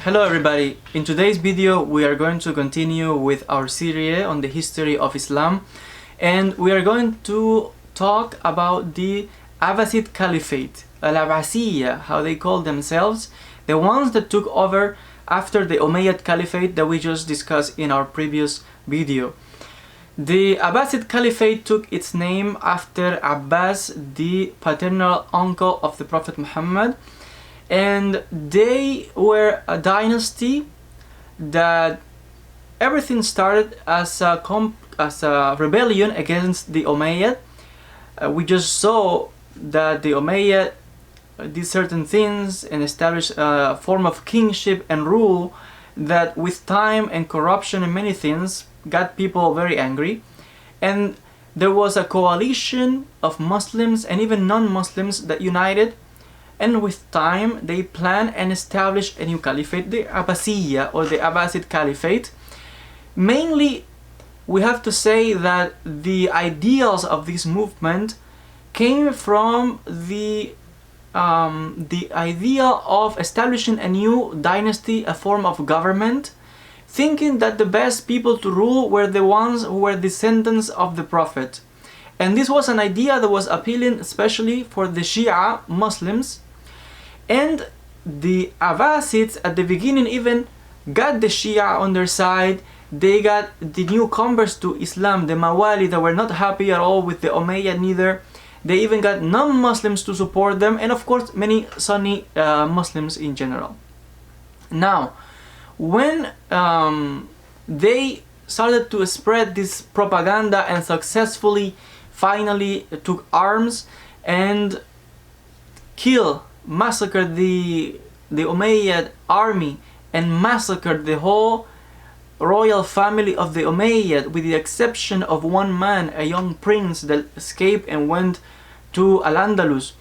Hello everybody, in today's video we are going to continue with our series on the history of Islam, and we are going to talk about the Abbasid Caliphate, al-Abbasiyya, how they call themselves, the ones that took over after the Umayyad Caliphate that we just discussed in our previous video. The Abbasid Caliphate took its name after Abbas, the paternal uncle of the Prophet Muhammad, and they were a dynasty that everything started as a rebellion against the Umayyad. We just saw that the Umayyad did certain things and established a form of kingship and rule that with time and corruption and many things got people very angry, and there was a coalition of Muslims and even non-Muslims that united, and with time they planned and established a new caliphate, the Abbasiyya or the Abbasid Caliphate. Mainly we have to say that the ideals of this movement came from the idea of establishing a new dynasty, a form of government, thinking that the best people to rule were the ones who were descendants of the Prophet. And this was an idea that was appealing especially for the Shia Muslims. And the Abbasids at the beginning even got the Shia on their side. They got the newcomers to Islam, the Mawali, that were not happy at all with the Umayyad neither. They even got non-Muslims to support them, and of course many Sunni Muslims in general. Now, when they started to spread this propaganda and successfully finally took arms and massacred the Umayyad army and massacred the whole royal family of the Umayyad, with the exception of one man, a young prince that escaped and went to al-Andalus.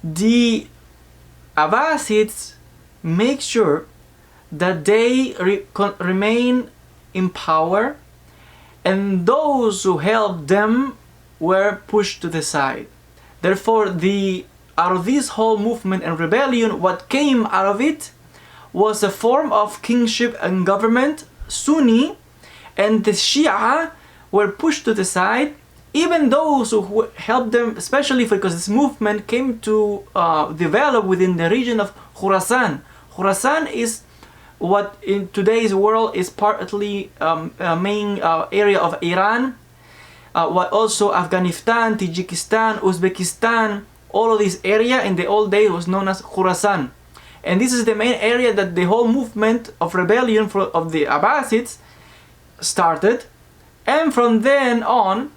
The Abbasids make sure that they remain in power, and those who helped them were pushed to the side. Therefore, out of this whole movement and rebellion, what came out of it was a form of kingship and government, Sunni, and the Shia were pushed to the side. Even those who helped them, especially because this movement came to develop within the region of Khurasan. Khurasan is what in today's world is partly a main area of Iran, what also Afghanistan, Tajikistan, Uzbekistan. All of this area in the old days was known as Khurasan, and this is the main area that the whole movement of rebellion of the Abbasids started. And from then on,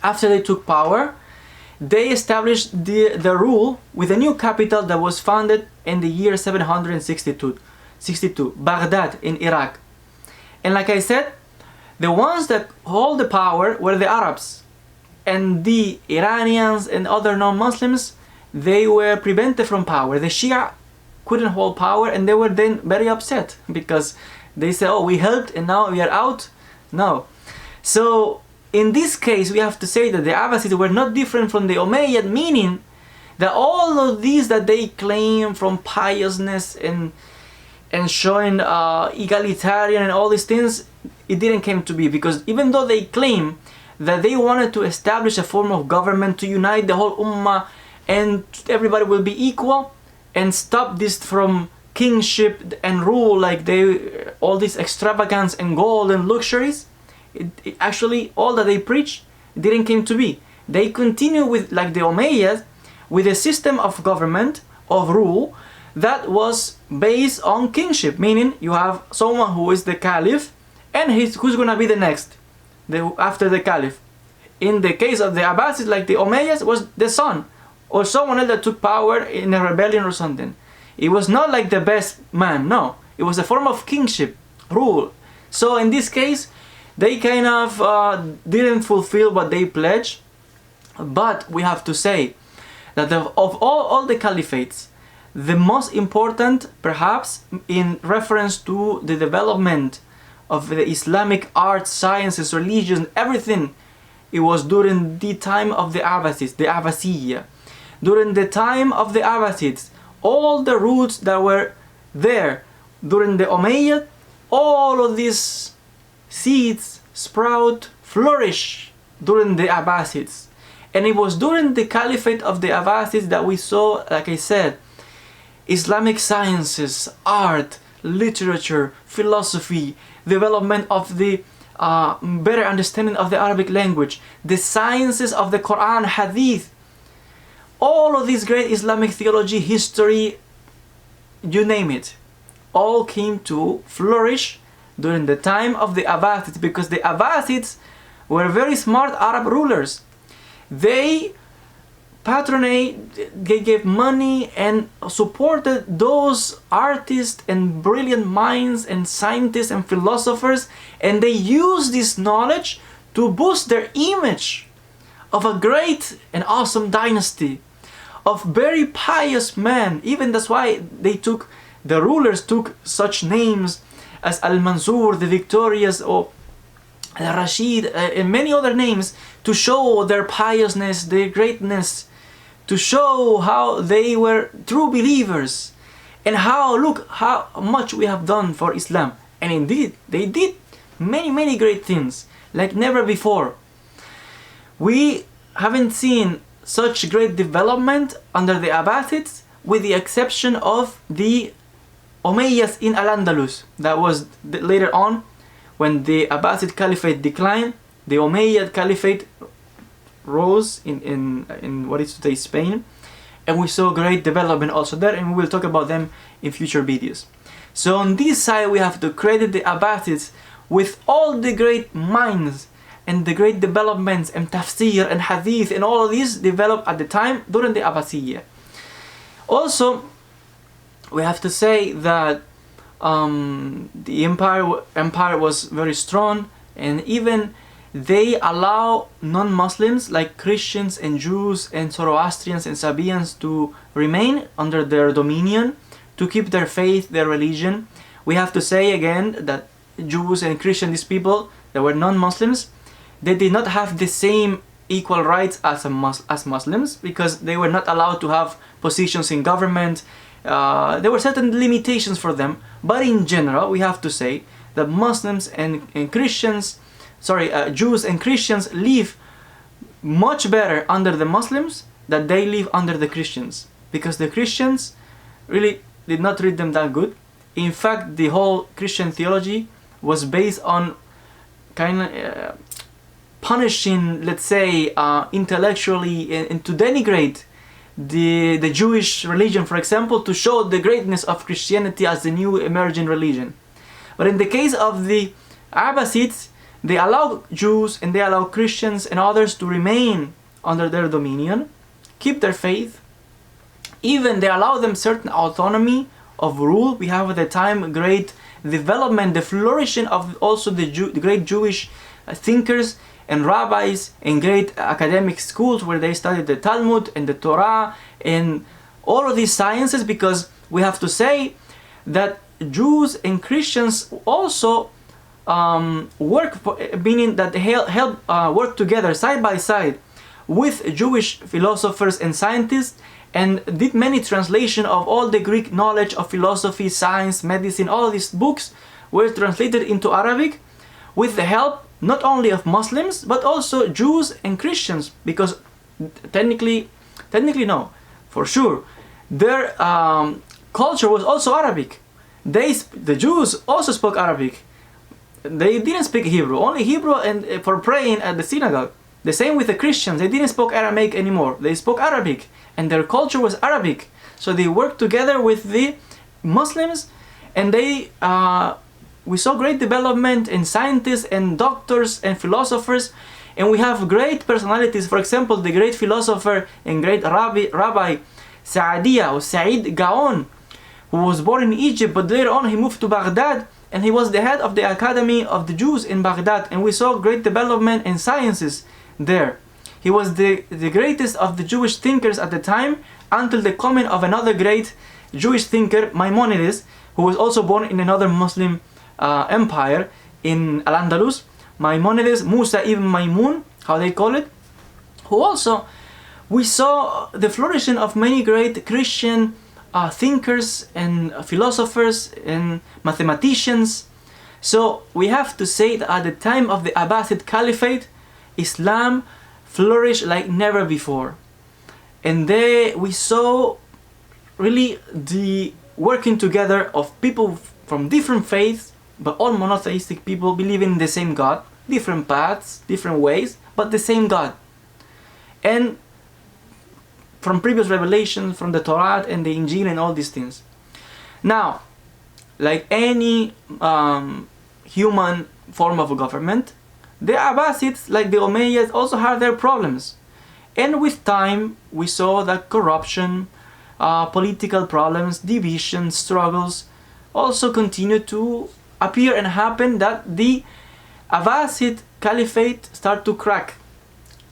after they took power, they established the rule with a new capital that was founded in the year 762, Baghdad in Iraq. And like I said, the ones that hold the power were the Arabs. And the Iranians and other non-Muslims, they were prevented from power. The Shia couldn't hold power, and they were then very upset because they said, oh, we helped and now we are out. No. So in this case, we have to say that the Abbasids were not different from the Umayyad, meaning that all of these that they claim from piousness and showing egalitarian and all these things, it didn't come to be, because even though they claim that they wanted to establish a form of government to unite the whole ummah and everybody will be equal and stop this from kingship and rule, like all this extravagance and gold and luxuries, it actually all that they preach didn't come to be. They continue with, like the Umayyads, with a system of government, of rule, that was based on kingship, meaning you have someone who is the caliph and who's going to be the next after the caliph. In the case of the Abbasids, like the Umayyads, was the son or someone else that took power in a rebellion or something. It was not like the best man, no. It was a form of kingship, rule. So in this case, they kind of didn't fulfill what they pledged. But we have to say that of all the caliphates, the most important, perhaps in reference to the development of the Islamic arts, sciences, religion, everything, it was during the time of the Abbasids, the Abbasiyya. During the time of the Abbasids, all the roots that were there during the Umayyad, all of these seeds sprout, flourish during the Abbasids. And it was during the Caliphate of the Abbasids that we saw, like I said, Islamic sciences, art, literature, philosophy, development of the better understanding of the Arabic language, the sciences of the Quran, Hadith, all of these great Islamic theology, history, you name it, all came to flourish during the time of the Abbasids, because the Abbasids were very smart Arab rulers. They patronate, they gave money and supported those artists and brilliant minds and scientists and philosophers, and they used this knowledge to boost their image of a great and awesome dynasty of very pious men. Even that's why the rulers took such names as al-Mansur, the victorious, or al-Rashid, and many other names, to show their piousness, their greatness, to show how they were true believers, and look how much we have done for Islam. And indeed, they did many great things like never before. We haven't seen such great development under the Abbasids, with the exception of the Umayyads in al-Andalus. That was later on, when the Abbasid Caliphate declined, the Umayyad Caliphate rose in what is today Spain, and we saw great development also there, and we will talk about them in future videos. So on this side we have to credit the Abbasids with all the great minds and the great developments and tafsir and hadith and all of these developed at the time during the Abbasiyya. Also, we have to say that the empire was very strong, and even they allow non-Muslims like Christians and Jews and Zoroastrians and Sabians to remain under their dominion, to keep their faith, their religion. We have to say again that Jews and Christians, these people that were non-Muslims, they did not have the same equal rights as Muslims, because they were not allowed to have positions in government. There were certain limitations for them, but in general we have to say that Muslims and Christians, Jews and Christians live much better under the Muslims than they live under the Christians, because the Christians really did not treat them that good. In fact, the whole Christian theology was based on kind of punishing, let's say, intellectually, and to denigrate the Jewish religion, for example, to show the greatness of Christianity as the new emerging religion. But in the case of the Abbasids, they allow Jews and they allow Christians and others to remain under their dominion, keep their faith. Even they allow them certain autonomy of rule. We have at the time great development, the flourishing of also the great Jewish thinkers and rabbis and great academic schools where they studied the Talmud and the Torah and all of these sciences, because we have to say that Jews and Christians also meaning that they help work together side by side with Jewish philosophers and scientists, and did many translation of all the Greek knowledge of philosophy, science, medicine. All of these books were translated into Arabic with the help not only of Muslims but also Jews and Christians, because technically no, for sure, their culture was also Arabic. The Jews also spoke Arabic. They didn't speak Hebrew, only Hebrew and for praying at the synagogue. The same with the Christians, they didn't speak Aramaic anymore, they spoke Arabic, and their culture was Arabic. So they worked together with the Muslims, and we saw great development in scientists and doctors and philosophers, and we have great personalities. For example, the great philosopher and great rabbi Sa'adiyya or Sa'id Gaon, who was born in Egypt, but later on he moved to Baghdad, and he was the head of the Academy of the Jews in Baghdad, and we saw great development in sciences there. He was the greatest of the Jewish thinkers at the time, until the coming of another great Jewish thinker, Maimonides, who was also born in another Muslim empire in al-Andalus. Maimonides, Musa ibn Maimun, how they call it, who also, we saw the flourishing of many great Christian thinkers and philosophers and mathematicians. So we have to say that at the time of the Abbasid Caliphate, Islam flourished like never before. And there we saw really the working together of people from different faiths, but all monotheistic people believing in the same God, different paths, different ways, but the same God. And from previous revelations, from the Torah and the Injil and all these things. Now, like any human form of government, the Abbasids, like the Umayyads, also had their problems. And with time, we saw that corruption, political problems, divisions, struggles also continued to appear and happen, that the Abbasid Caliphate started to crack,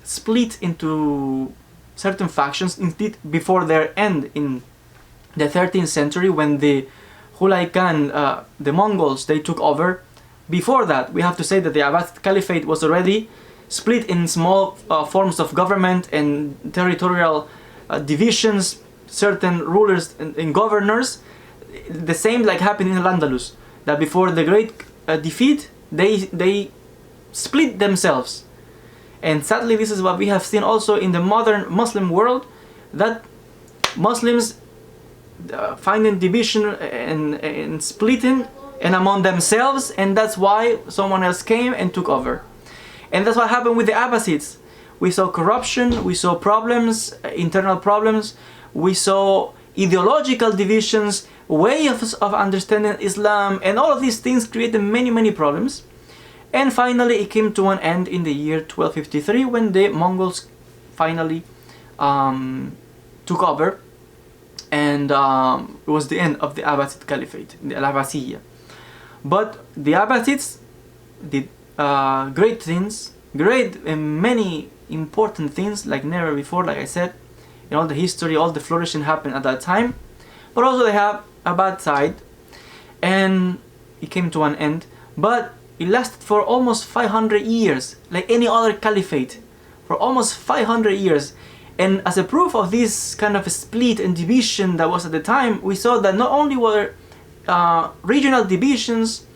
split into certain factions, indeed before their end in the 13th century when the Hulay Khan, the Mongols, they took over. Before that, we have to say that the Abbasid Caliphate was already split in small forms of government and territorial divisions, certain rulers and governors. The same like happened in al-andalus, that before the great defeat, they split themselves. And sadly, this is what we have seen also in the modern Muslim world, that Muslims finding division and splitting and among themselves, and that's why someone else came and took over. And that's what happened with the Abbasids. We saw corruption, we saw problems, internal problems, we saw ideological divisions, ways of understanding Islam, and all of these things created many problems. And finally it came to an end in the year 1253 when the Mongols finally took over, and it was the end of the Abbasid Caliphate, the Al-Abbasiyya. But the Abbasids did great things, great and many important things like never before, like I said, in all the history, all the flourishing happened at that time. But also they have a bad side, and it came to an end. But it lasted for almost 500 years, like any other caliphate, for almost 500 years. And as a proof of this kind of split and division that was at the time, we saw that not only were regional divisions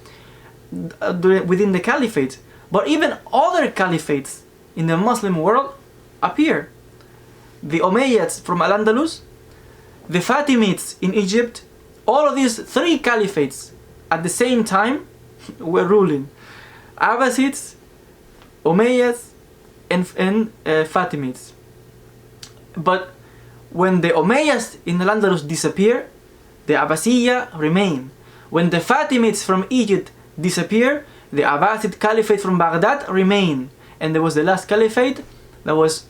within the caliphate, but even other caliphates in the Muslim world appear. The Umayyads from al-Andalus, the Fatimids in Egypt, all of these three caliphates at the same time were ruling. Abbasids, Umayyads, and Fatimids. But when the Umayyads in al-Andalus disappear, the Abbasiyya remain. When the Fatimids from Egypt disappear, the Abbasid Caliphate from Baghdad remain. And there was the last caliphate that was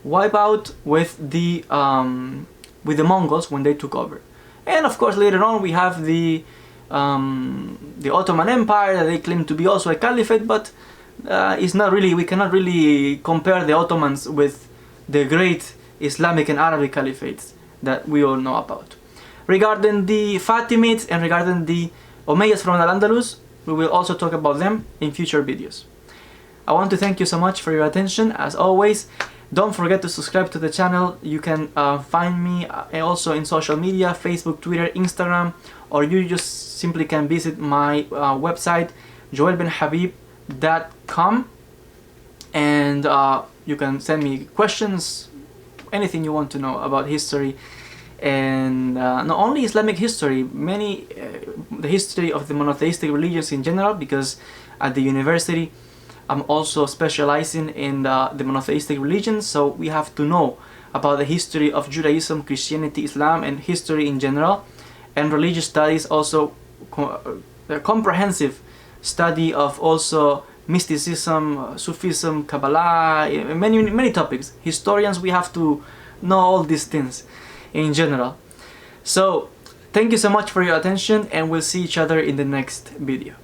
wiped out with the Mongols when they took over. And of course later on we have the Ottoman Empire that they claim to be also a caliphate, but it's not really, we cannot really compare the Ottomans with the great Islamic and Arabic caliphates that we all know about. Regarding the Fatimids and regarding the Umayyads from al-Andalus, we will also talk about them in future videos. I want to thank you so much for your attention. As always, don't forget to subscribe to the channel. You can find me also in social media, Facebook, Twitter, Instagram, or you just simply can visit my website, yoelbenhabib.com, and you can send me questions, anything you want to know about history, and not only Islamic history, the history of the monotheistic religions in general, because at the university I'm also specializing in the monotheistic religions, so we have to know about the history of Judaism, Christianity, Islam, and history in general, and religious studies also, a comprehensive study of also mysticism, Sufism, Kabbalah, many topics. Historians, we have to know all these things in general. So thank you so much for your attention, and we'll see each other in the next video.